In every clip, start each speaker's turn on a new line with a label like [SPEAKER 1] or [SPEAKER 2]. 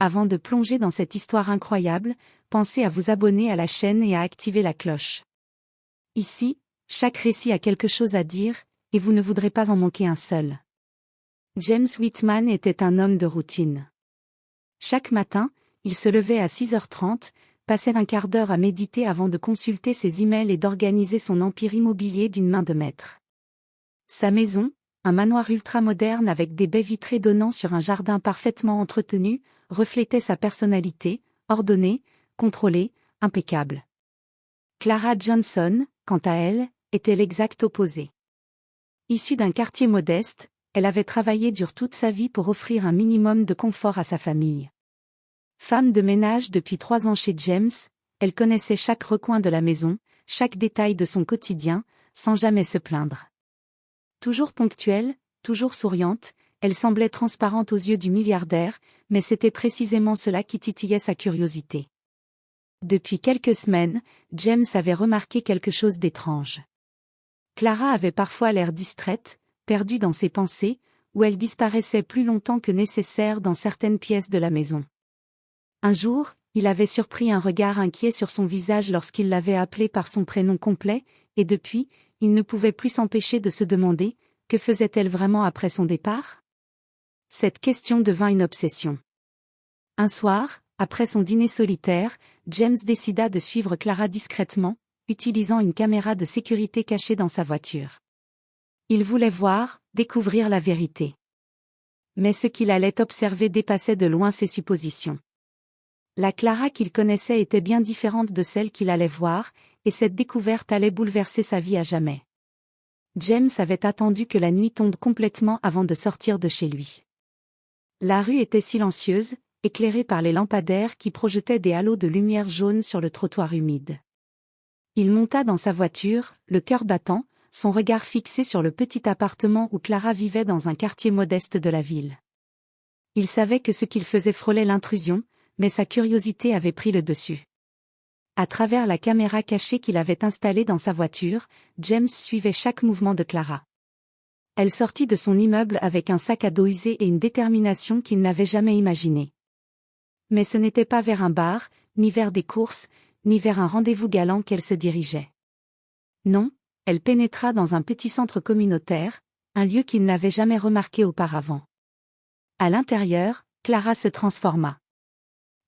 [SPEAKER 1] Avant de plonger dans cette histoire incroyable, pensez à vous abonner à la chaîne et à activer la cloche. Ici, chaque récit a quelque chose à dire, et vous ne voudrez pas en manquer un seul. James Whitman était un homme de routine. Chaque matin, il se levait à 6h30, passait un quart d'heure à méditer avant de consulter ses emails et d'organiser son empire immobilier d'une main de maître. Sa maison, un manoir ultra-moderne avec des baies vitrées donnant sur un jardin parfaitement entretenu, reflétait sa personnalité, ordonnée, contrôlée, impeccable. Clara Johnson, quant à elle, était l'exact opposé. Issue d'un quartier modeste, elle avait travaillé dur toute sa vie pour offrir un minimum de confort à sa famille. Femme de ménage depuis 3 ans chez James, elle connaissait chaque recoin de la maison, chaque détail de son quotidien, sans jamais se plaindre. Toujours ponctuelle, toujours souriante, elle semblait transparente aux yeux du milliardaire, mais c'était précisément cela qui titillait sa curiosité. Depuis quelques semaines, James avait remarqué quelque chose d'étrange. Clara avait parfois l'air distraite, perdue dans ses pensées, ou elle disparaissait plus longtemps que nécessaire dans certaines pièces de la maison. Un jour, il avait surpris un regard inquiet sur son visage lorsqu'il l'avait appelée par son prénom complet, et depuis, il ne pouvait plus s'empêcher de se demander, que faisait-elle vraiment après son départ ? Cette question devint une obsession. Un soir, après son dîner solitaire, James décida de suivre Clara discrètement, utilisant une caméra de sécurité cachée dans sa voiture. Il voulait voir, découvrir la vérité. Mais ce qu'il allait observer dépassait de loin ses suppositions. La Clara qu'il connaissait était bien différente de celle qu'il allait voir, et cette découverte allait bouleverser sa vie à jamais. James avait attendu que la nuit tombe complètement avant de sortir de chez lui. La rue était silencieuse, éclairée par les lampadaires qui projetaient des halos de lumière jaune sur le trottoir humide. Il monta dans sa voiture, le cœur battant, son regard fixé sur le petit appartement où Clara vivait dans un quartier modeste de la ville. Il savait que ce qu'il faisait frôlait l'intrusion, mais sa curiosité avait pris le dessus. À travers la caméra cachée qu'il avait installée dans sa voiture, James suivait chaque mouvement de Clara. Elle sortit de son immeuble avec un sac à dos usé et une détermination qu'il n'avait jamais imaginée. Mais ce n'était pas vers un bar, ni vers des courses, ni vers un rendez-vous galant qu'elle se dirigeait. Non, elle pénétra dans un petit centre communautaire, un lieu qu'il n'avait jamais remarqué auparavant. À l'intérieur, Clara se transforma.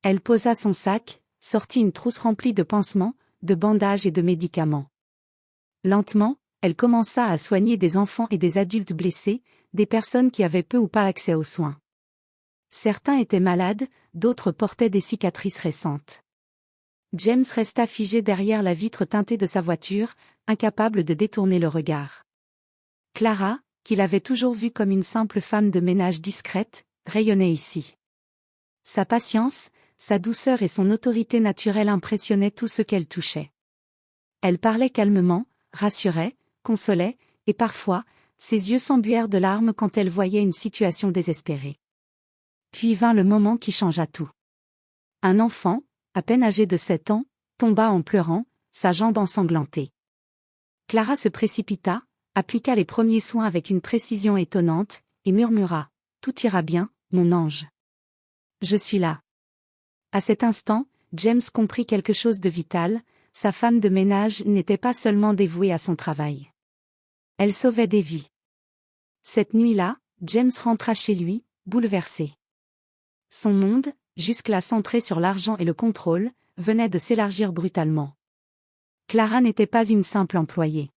[SPEAKER 1] Elle posa son sac, sortit une trousse remplie de pansements, de bandages et de médicaments. Lentement, elle commença à soigner des enfants et des adultes blessés, des personnes qui avaient peu ou pas accès aux soins. Certains étaient malades, d'autres portaient des cicatrices récentes. James resta figé derrière la vitre teintée de sa voiture, incapable de détourner le regard. Clara, qu'il avait toujours vue comme une simple femme de ménage discrète, rayonnait ici. Sa patience, sa douceur et son autorité naturelle impressionnaient tout ce qu'elle touchait. Elle parlait calmement, rassurait, consolait, et parfois, ses yeux s'embuèrent de larmes quand elle voyait une situation désespérée. Puis vint le moment qui changea tout. Un enfant, à peine âgé de 7 ans, tomba en pleurant, sa jambe ensanglantée. Clara se précipita, appliqua les premiers soins avec une précision étonnante, et murmura « Tout ira bien, mon ange. Je suis là. » À cet instant, James comprit quelque chose de vital, sa femme de ménage n'était pas seulement dévouée à son travail. Elle sauvait des vies. Cette nuit-là, James rentra chez lui, bouleversé. Son monde, jusque-là centré sur l'argent et le contrôle, venait de s'élargir brutalement. Clara n'était pas une simple employée.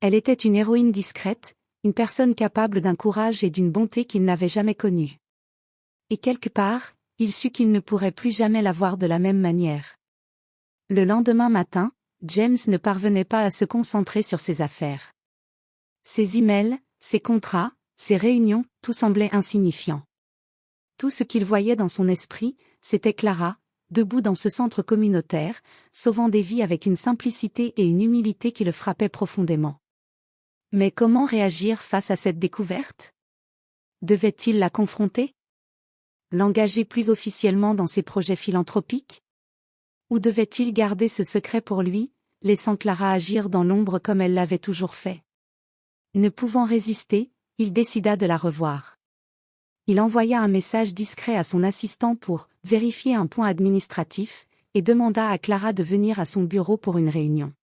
[SPEAKER 1] Elle était une héroïne discrète, une personne capable d'un courage et d'une bonté qu'il n'avait jamais connue. Et quelque part, il sut qu'il ne pourrait plus jamais la voir de la même manière. Le lendemain matin, James ne parvenait pas à se concentrer sur ses affaires. Ses emails, ses contrats, ses réunions, tout semblait insignifiant. Tout ce qu'il voyait dans son esprit, c'était Clara, debout dans ce centre communautaire, sauvant des vies avec une simplicité et une humilité qui le frappaient profondément. Mais comment réagir face à cette découverte ? Devait-il la confronter ? L'engager plus officiellement dans ses projets philanthropiques ? Ou devait-il garder ce secret pour lui, laissant Clara agir dans l'ombre comme elle l'avait toujours fait ? Ne pouvant résister, il décida de la revoir. Il envoya un message discret à son assistant pour vérifier un point administratif, et demanda à Clara de venir à son bureau pour une réunion.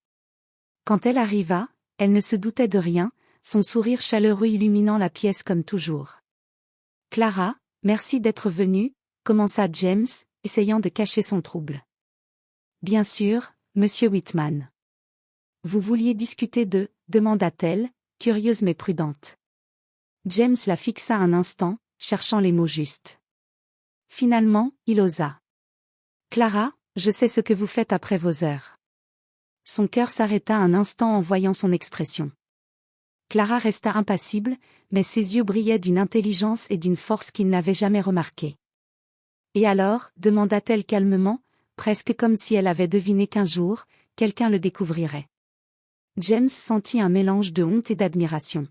[SPEAKER 1] Quand elle arriva, elle ne se doutait de rien, son sourire chaleureux illuminant la pièce comme toujours. « Clara, merci d'être venue », commença James, essayant de cacher son trouble. « Bien sûr, monsieur Whitman. »« Vous vouliez discuter de » demanda-t-elle, curieuse mais prudente. James la fixa un instant, cherchant les mots justes. Finalement, il osa. « Clara, je sais ce que vous faites après vos heures. » Son cœur s'arrêta un instant en voyant son expression. Clara resta impassible, mais ses yeux brillaient d'une intelligence et d'une force qu'il n'avait jamais remarquées. « Et alors » demanda-t-elle calmement, presque comme si elle avait deviné qu'un jour, quelqu'un le découvrirait. James sentit un mélange de honte et d'admiration.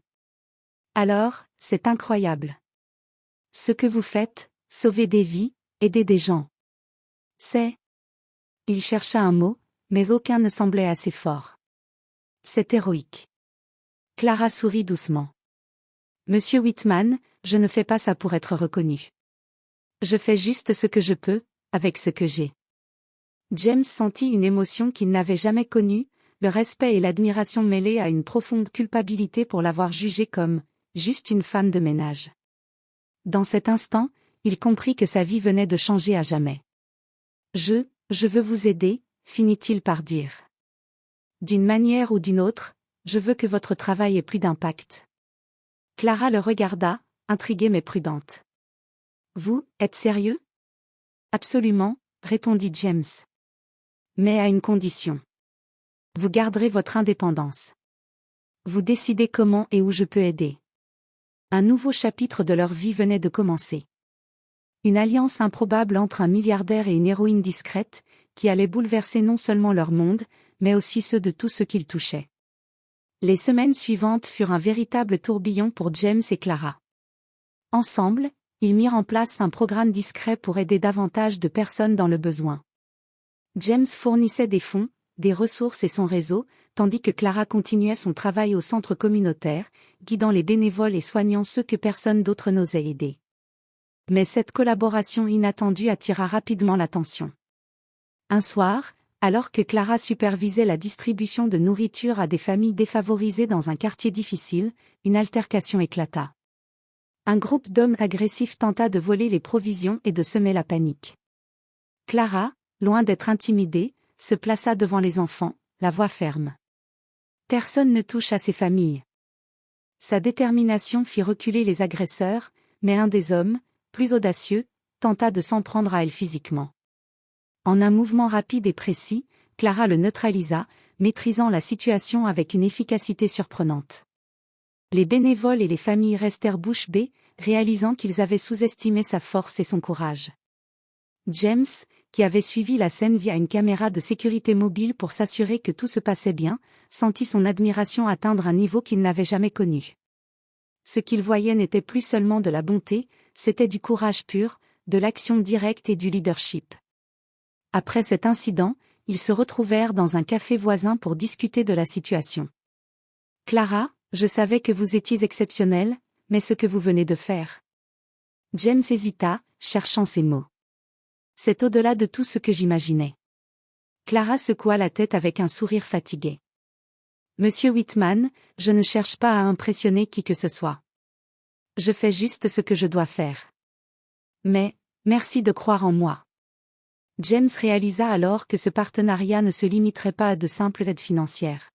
[SPEAKER 1] « Alors, c'est incroyable. Ce que vous faites, sauver des vies, aider des gens. C'est... » Il chercha un mot, mais aucun ne semblait assez fort. « C'est héroïque. » Clara sourit doucement. « Monsieur Whitman, je ne fais pas ça pour être reconnu. Je fais juste ce que je peux, avec ce que j'ai. » James sentit une émotion qu'il n'avait jamais connue, le respect et l'admiration mêlés à une profonde culpabilité pour l'avoir jugée comme juste une femme de ménage. Dans cet instant, il comprit que sa vie venait de changer à jamais. « Je veux vous aider », finit-il par dire. « D'une manière ou d'une autre, je veux que votre travail ait plus d'impact. » Clara le regarda, intriguée mais prudente. « Vous, êtes sérieux ? » « Absolument, » répondit James. « Mais à une condition. Vous garderez votre indépendance. Vous décidez comment et où je peux aider. » Un nouveau chapitre de leur vie venait de commencer. Une alliance improbable entre un milliardaire et une héroïne discrète, qui allait bouleverser non seulement leur monde, mais aussi ceux de tous ceux qu'ils touchaient. Les semaines suivantes furent un véritable tourbillon pour James et Clara. Ensemble, ils mirent en place un programme discret pour aider davantage de personnes dans le besoin. James fournissait des fonds, des ressources et son réseau, tandis que Clara continuait son travail au centre communautaire, guidant les bénévoles et soignant ceux que personne d'autre n'osait aider. Mais cette collaboration inattendue attira rapidement l'attention. Un soir, alors que Clara supervisait la distribution de nourriture à des familles défavorisées dans un quartier difficile, une altercation éclata. Un groupe d'hommes agressifs tenta de voler les provisions et de semer la panique. Clara, loin d'être intimidée, se plaça devant les enfants, la voix ferme. Personne ne touche à ces familles. Sa détermination fit reculer les agresseurs, mais un des hommes, plus audacieux, tenta de s'en prendre à elle physiquement. En un mouvement rapide et précis, Clara le neutralisa, maîtrisant la situation avec une efficacité surprenante. Les bénévoles et les familles restèrent bouche bée, réalisant qu'ils avaient sous-estimé sa force et son courage. James, qui avait suivi la scène via une caméra de sécurité mobile pour s'assurer que tout se passait bien, sentit son admiration atteindre un niveau qu'il n'avait jamais connu. Ce qu'il voyait n'était plus seulement de la bonté, c'était du courage pur, de l'action directe et du leadership. Après cet incident, ils se retrouvèrent dans un café voisin pour discuter de la situation. « Clara, je savais que vous étiez exceptionnelle, mais ce que vous venez de faire... » James hésita, cherchant ses mots. « C'est au-delà de tout ce que j'imaginais. » Clara secoua la tête avec un sourire fatigué. « Monsieur Whitman, je ne cherche pas à impressionner qui que ce soit. Je fais juste ce que je dois faire. Mais, merci de croire en moi. » James réalisa alors que ce partenariat ne se limiterait pas à de simples aides financières.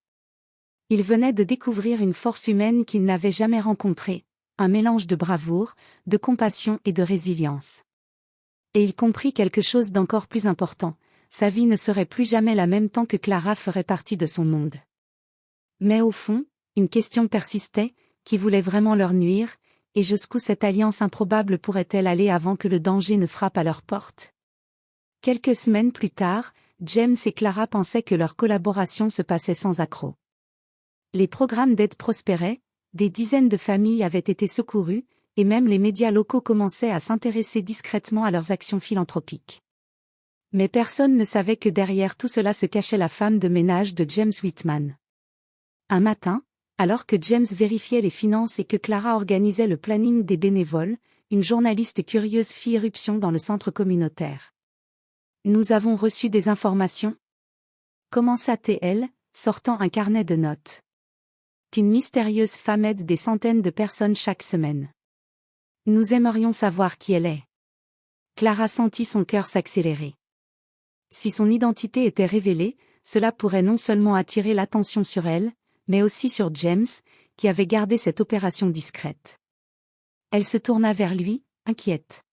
[SPEAKER 1] Il venait de découvrir une force humaine qu'il n'avait jamais rencontrée, un mélange de bravoure, de compassion et de résilience. Et il comprit quelque chose d'encore plus important, sa vie ne serait plus jamais la même tant que Clara ferait partie de son monde. Mais au fond, une question persistait, qui voulait vraiment leur nuire, et jusqu'où cette alliance improbable pourrait-elle aller avant que le danger ne frappe à leur porte? Quelques semaines plus tard, James et Clara pensaient que leur collaboration se passait sans accroc. Les programmes d'aide prospéraient, des dizaines de familles avaient été secourues, et même les médias locaux commençaient à s'intéresser discrètement à leurs actions philanthropiques. Mais personne ne savait que derrière tout cela se cachait la femme de ménage de James Whitman. Un matin, alors que James vérifiait les finances et que Clara organisait le planning des bénévoles, une journaliste curieuse fit irruption dans le centre communautaire. Nous avons reçu des informations? Commença-t-elle, sortant un carnet de notes. Qu'une mystérieuse femme aide des centaines de personnes chaque semaine. Nous aimerions savoir qui elle est. Clara sentit son cœur s'accélérer. Si son identité était révélée, cela pourrait non seulement attirer l'attention sur elle, mais aussi sur James, qui avait gardé cette opération discrète. Elle se tourna vers lui, inquiète.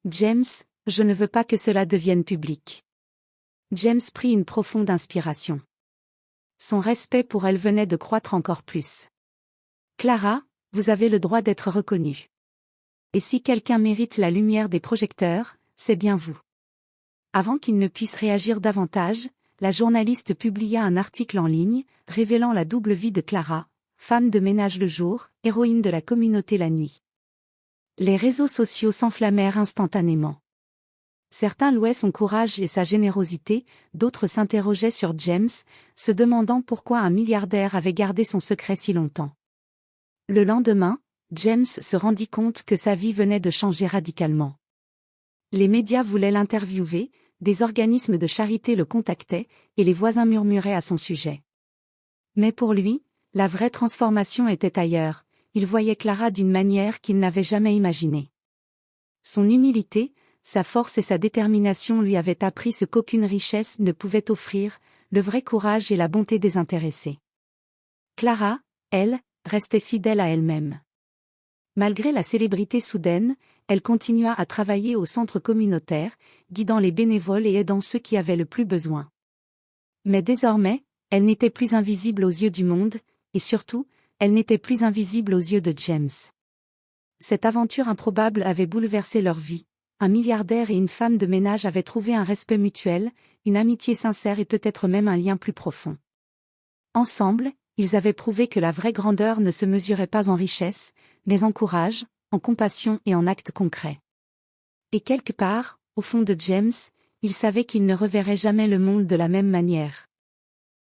[SPEAKER 1] James, je ne veux pas que cela devienne public. James prit une profonde inspiration. Son respect pour elle venait de croître encore plus. Clara, vous avez le droit d'être reconnue. Et si quelqu'un mérite la lumière des projecteurs, c'est bien vous. Avant qu'il ne puisse réagir davantage, la journaliste publia un article en ligne, révélant la double vie de Clara, femme de ménage le jour, héroïne de la communauté la nuit. Les réseaux sociaux s'enflammèrent instantanément. Certains louaient son courage et sa générosité, d'autres s'interrogeaient sur James, se demandant pourquoi un milliardaire avait gardé son secret si longtemps. Le lendemain, James se rendit compte que sa vie venait de changer radicalement. Les médias voulaient l'interviewer, des organismes de charité le contactaient, et les voisins murmuraient à son sujet. Mais pour lui, la vraie transformation était ailleurs, il voyait Clara d'une manière qu'il n'avait jamais imaginée. Son humilité, sa force et sa détermination lui avaient appris ce qu'aucune richesse ne pouvait offrir, le vrai courage et la bonté désintéressée. Clara, elle, restait fidèle à elle-même. Malgré la célébrité soudaine, elle continua à travailler au centre communautaire, guidant les bénévoles et aidant ceux qui avaient le plus besoin. Mais désormais, elle n'était plus invisible aux yeux du monde, et surtout, elle n'était plus invisible aux yeux de James. Cette aventure improbable avait bouleversé leur vie. Un milliardaire et une femme de ménage avaient trouvé un respect mutuel, une amitié sincère et peut-être même un lien plus profond. Ensemble, ils avaient prouvé que la vraie grandeur ne se mesurait pas en richesse, mais en courage, en compassion et en actes concrets. Et quelque part, au fond de James, il savait qu'il ne reverrait jamais le monde de la même manière.